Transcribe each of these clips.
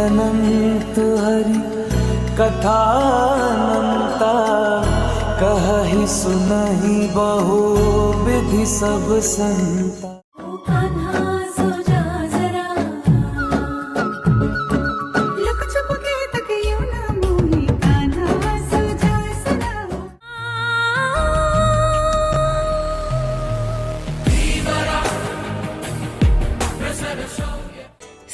अनंत हरि कथानंता, कहहि सुनहि बहु विधि सब संता।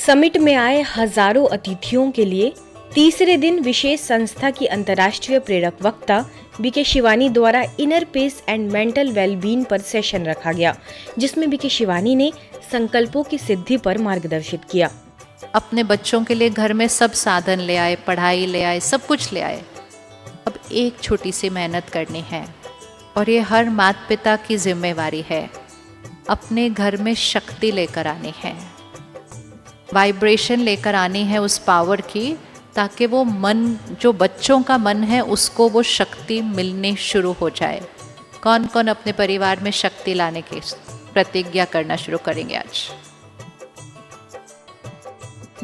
समिट में आए हजारों अतिथियों के लिए तीसरे दिन विशेष संस्था की अंतर्राष्ट्रीय प्रेरक वक्ता बीके शिवानी द्वारा inner peace and mental wellbeing पर सेशन रखा गया, जिसमें बीके शिवानी ने संकल्पों की सिद्धि पर मार्गदर्शित किया। अपने बच्चों के लिए घर में सब साधन ले आए, पढ़ाई ले आए, सब कुछ ले आए। अब एक छोटी सी मेहनत करनी है और ये हर माता पिता की जिम्मेवारी है। अपने घर में शक्ति लेकर आनी है, वाइब्रेशन लेकर आनी है उस पावर की, ताकि वो मन, जो बच्चों का मन है, उसको वो शक्ति मिलनी शुरू हो जाए। कौन कौन अपने परिवार में शक्ति लाने की प्रतिज्ञा करना शुरू करेंगे आज?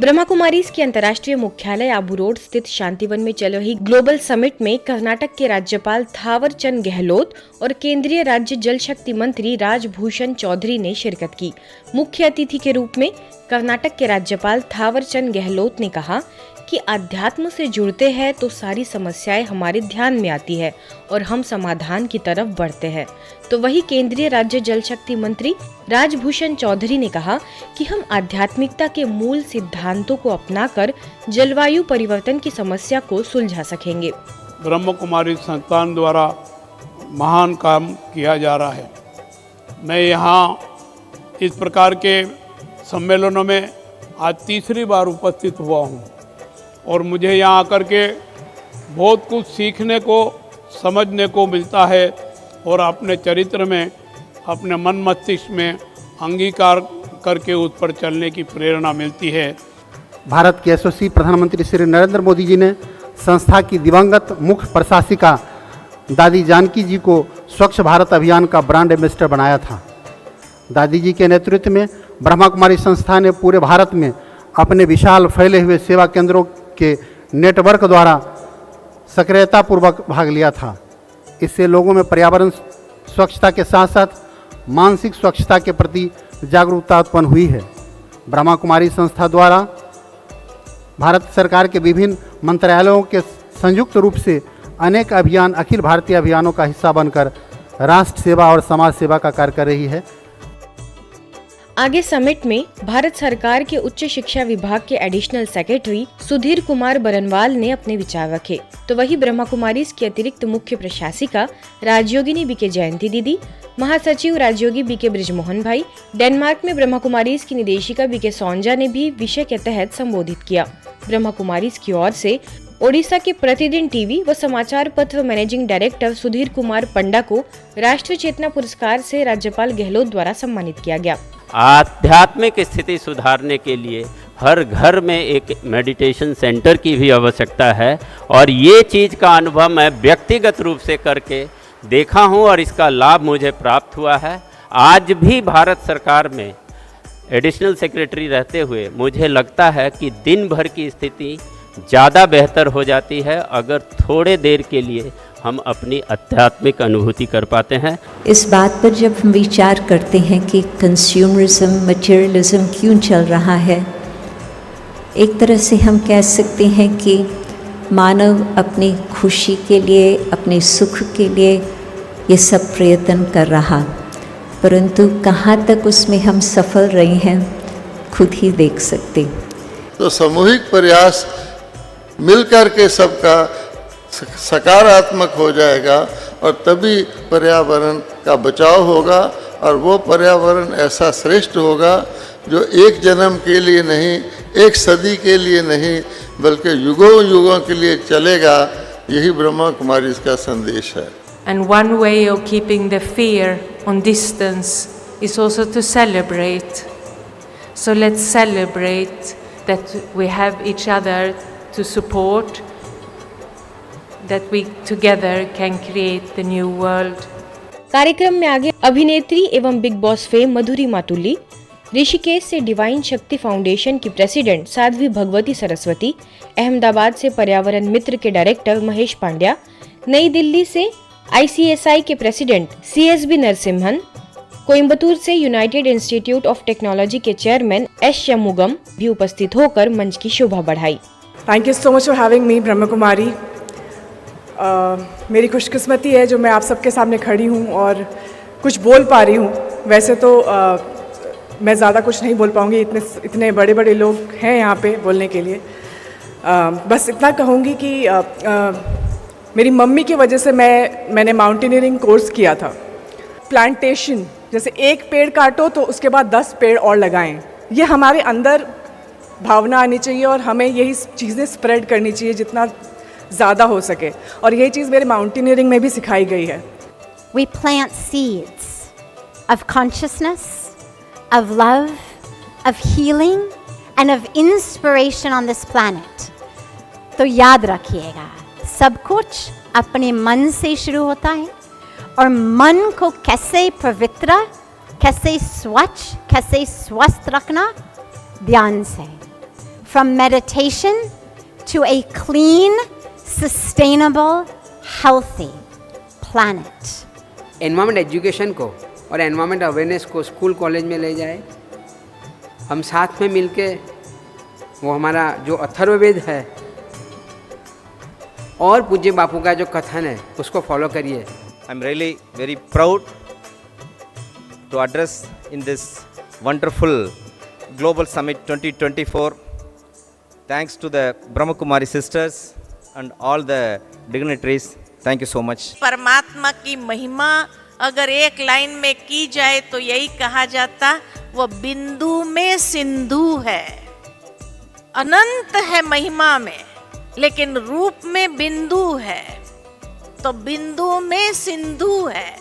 ब्रह्मा कुमारीज के अंतर्राष्ट्रीय मुख्यालय आबू रोड स्थित शांतिवन में चल रही ग्लोबल समिट में कर्नाटक के राज्यपाल थावर चंद गहलोत और केंद्रीय राज्य जल शक्ति मंत्री राजभूषण चौधरी ने शिरकत की। मुख्य अतिथि के रूप में कर्नाटक के राज्यपाल थावर चंद गहलोत ने कहा कि अध्यात्म से जुड़ते हैं तो सारी समस्याएं हमारे ध्यान में आती है और हम समाधान की तरफ बढ़ते हैं। तो वही केंद्रीय राज्य जल शक्ति मंत्री राजभूषण चौधरी ने कहा कि हम आध्यात्मिकता के मूल सिद्धांतों को अपनाकर जलवायु परिवर्तन की समस्या को सुलझा सकेंगे। ब्रह्म कुमारी संस्थान द्वारा महान काम किया जा रहा है। मैं यहाँ इस प्रकार के सम्मेलनों में आज तीसरी बार उपस्थित हुआ हूँ और मुझे यहाँ आकर के बहुत कुछ सीखने को, समझने को मिलता है और अपने चरित्र में, अपने मन मस्तिष्क में अंगीकार करके उस पर चलने की प्रेरणा मिलती है। भारत के यशस्वी प्रधानमंत्री श्री नरेंद्र मोदी जी ने संस्था की दिवंगत मुख्य प्रशासिका दादी जानकी जी को स्वच्छ भारत अभियान का ब्रांड एम्बेसडर बनाया था। दादी जी के नेतृत्व में ब्रह्मा कुमारी संस्था ने पूरे भारत में अपने विशाल फैले हुए सेवा केंद्रों के नेटवर्क द्वारा सक्रियतापूर्वक भाग लिया था। इससे लोगों में पर्यावरण स्वच्छता के साथ साथ मानसिक स्वच्छता के प्रति जागरूकता उत्पन्न हुई है। ब्रह्मा कुमारी संस्था द्वारा भारत सरकार के विभिन्न मंत्रालयों के संयुक्त रूप से अनेक अभियान अखिल भारतीय अभियानों का हिस्सा बनकर राष्ट्र सेवा और समाज सेवा का कार्य कर रही है। आगे समिट में भारत सरकार के उच्च शिक्षा विभाग के एडिशनल सेक्रेटरी सुधीर कुमार बरनवाल ने अपने विचार रखे। तो वही ब्रह्मा कुमारीज की अतिरिक्त मुख्य प्रशासिका राजयोगिनी बीके जयंती दीदी, महासचिव राजयोगी बीके ब्रिजमोहन भाई, डेनमार्क में ब्रह्मा कुमारीज की निदेशिका बीके सोंजा ने भी विषय के तहत संबोधित किया। ब्रह्मा कुमारीज की ओर से ओडिशा के प्रतिदिन टीवी व समाचार पत्र मैनेजिंग डायरेक्टर सुधीर कुमार पंडा को राष्ट्रीय चेतना पुरस्कार से राज्यपाल गहलोत द्वारा सम्मानित किया गया। आध्यात्मिक स्थिति सुधारने के लिए हर घर में एक मेडिटेशन सेंटर की भी आवश्यकता है और ये चीज़ का अनुभव मैं व्यक्तिगत रूप से करके देखा हूँ और इसका लाभ मुझे प्राप्त हुआ है। आज भी भारत सरकार में एडिशनल सेक्रेटरी रहते हुए मुझे लगता है कि दिन भर की स्थिति ज़्यादा बेहतर हो जाती है अगर थोड़े देर के लिए हम अपनी आध्यात्मिक अनुभूति कर पाते हैं। इस बात पर जब हम विचार करते हैं कि कंज्यूमरिज्म, मटेरियलिज्म क्यों चल रहा है, एक तरह से हम कह सकते हैं कि मानव अपनी खुशी के लिए, अपने सुख के लिए ये सब प्रयत्न कर रहा, परंतु कहाँ तक उसमें हम सफल रहे हैं खुद ही देख सकते। तो सामूहिक प्रयास मिलकर के सबका सकारात्मक हो जाएगा और तभी पर्यावरण का बचाव होगा और वो पर्यावरण ऐसा श्रेष्ठ होगा जो एक जन्म के लिए नहीं, एक सदी के लिए नहीं, बल्कि युगों युगों के लिए चलेगा। यही ब्रह्मा कुमारी का संदेश है। And one way of keeping the fear on distance is also to celebrate. So let's celebrate that we have each other to support, that we together can create the new world. कार्यक्रम में आगे अभिनेत्री एवं Bigg Boss fame Madhuri Matuli, Rishikesh से divine Shakti foundation की president Sadhvi Bhagwati Saraswati, Ahmedabad से पर्यावरण मित्र के डायरेक्टर महेश पांड्या, नई दिल्ली से ICSI के प्रेसिडेंट CSB नरसिम्हन, कोयम्बतूर से यूनाइटेड इंस्टीट्यूट ऑफ टेक्नोलॉजी के चेयरमैन S शमुगम भी उपस्थित होकर मंच की शोभा बढ़ाई। Thank you so much for having me Brahma Kumari. मेरी खुशकिस्मती है जो मैं आप सबके सामने खड़ी हूँ और कुछ बोल पा रही हूँ। वैसे तो मैं ज़्यादा कुछ नहीं बोल पाऊँगी, इतने बड़े बड़े लोग हैं यहाँ पे बोलने के लिए। बस इतना कहूँगी कि मेरी मम्मी की वजह से मैंने माउंटेनियरिंग कोर्स किया था। प्लांटेशन, जैसे एक पेड़ काटो तो उसके बाद 10 पेड़ और लगाएं, ये हमारे अंदर भावना आनी चाहिए और हमें यही चीज़ें स्प्रेड करनी चाहिए जितना ज़्यादा हो सके, और यही चीज़ मेरे माउंटेनियरिंग में भी सिखाई गई है। We plant seeds of consciousness, of love, of healing and of inspiration on this planet. तो याद रखिएगा, सब कुछ अपने मन से शुरू होता है और मन को कैसे पवित्र, कैसे स्वच्छ, कैसे स्वस्थ रखना, ध्यान से। From meditation to a clean, sustainable, healthy planet. Environment education को और एनवायरमेंट अवेयरनेस को स्कूल कॉलेज में ले जाए। हम साथ में मिलके वो हमारा जो अथर्ववेद है और पूज्य बापू का जो कथन है उसको फॉलो करिए। I'm really very proud to address in this wonderful Global Summit 2024. Thanks to the Brahma Kumari sisters and all the dignitaries. Thank you so much. परमात्मा की महिमा अगर एक लाइन में की जाए तो यही कहा जाता, वो बिंदु में सिंधु है। अनंत है महिमा में, लेकिन रूप में बिंदु है, तो बिंदु में सिंधु है।